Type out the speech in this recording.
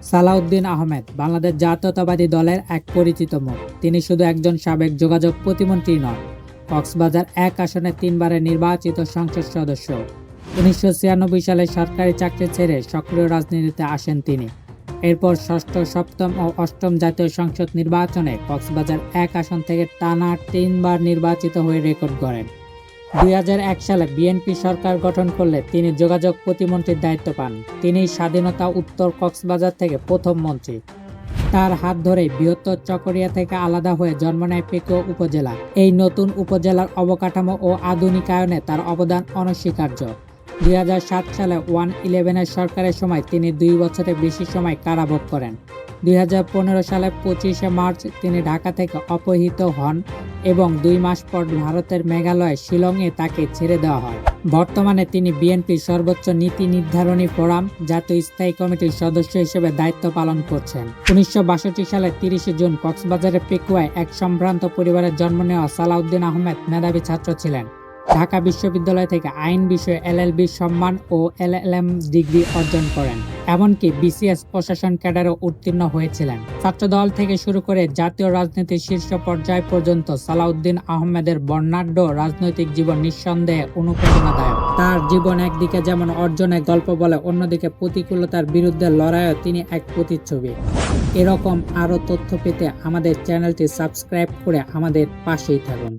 সালাউদ্দিন আহমেদ বাংলাদেশ জাতীয়তাবাদী দলের এক পরিচিত মুখ। তিনি শুধু একজন সাবেক যোগাযোগ প্রতিমন্ত্রী নন, কক্সবাজার ১ আসনে ৩ বারের নির্বাচিত সংসদ সদস্য। ১৯৯৬ সালে সরকারি চাকরি ছেড়ে সক্রিয় রাজনীতিতে আসেন তিনি। এরপর ষষ্ঠ, সপ্তম ও অষ্টম জাতীয় সংসদ নির্বাচনে কক্সবাজার ১ আসন থেকে টানা ৩ বার নির্বাচিত হয়ে রেকর্ড গড়েন। ২০০১ সালে বিএনপি সরকার গঠন করলে তিনি যোগাযোগ প্রতিমন্ত্রীর দায়িত্ব পান। তিনি স্বাধীনতা উত্তর কক্সবাজার থেকে প্রথম মন্ত্রী। তার হাত ধরেই বৃহত্তর চকরিয়া থেকে আলাদা হয়ে জন্ম নেয় পেকুয়া উপজেলা। এই নতুন উপজেলার অবকাঠামো ও আধুনিকায়নে তার অবদান অনস্বীকার্য। ২০০৭ সালে 1-11 সরকারের সময় তিনি ২ বছরের বেশি সময় কারাভোগ করেন। ২০১৫ সালে ২৫শে মার্চ তিনি ঢাকা থেকে অপহৃত হন এবং ২ মাস পর ভারতের মেঘালয় শিলংয়ে তাকে ছেড়ে দেওয়া হয়। বর্তমানে তিনি বিএনপির সর্বোচ্চ নীতি নির্ধারণী ফোরাম জাতীয় স্থায়ী কমিটির সদস্য হিসেবে দায়িত্ব পালন করছেন। ১৯৬২ সালের ৩০ জুন কক্সবাজারের পেকুয়ায় এক সম্ভ্রান্ত পরিবারে জন্ম নেওয়া সালাউদ্দিন আহমেদ মেধাবী ছাত্র ছিলেন। ঢাকা বিশ্ববিদ্যালয় থেকে আইন বিষয়ে এলএলবি সম্মান ও এলএলএম ডিগ্রি অর্জন করেন। এমনকি বিসিএস প্রশাসন ক্যাডারও উত্তীর্ণ হয়েছিলেন। ছাত্রদল থেকে শুরু করে জাতীয় রাজনীতির শীর্ষ পর্যায় পর্যন্ত সালাউদ্দিন আহমেদের বর্ণাঢ্য রাজনৈতিক জীবন নিঃসন্দেহে অনুপ্রেরণাদায়ক। তার জীবন একদিকে যেমন অর্জনের গল্প বলে, অন্যদিকে প্রতিকূলতার বিরুদ্ধে লড়াইও তিনি এক প্রতিচ্ছবি। এরকম আরও তথ্য পেতে আমাদের চ্যানেলটি সাবস্ক্রাইব করে আমাদের পাশেই থাকুন।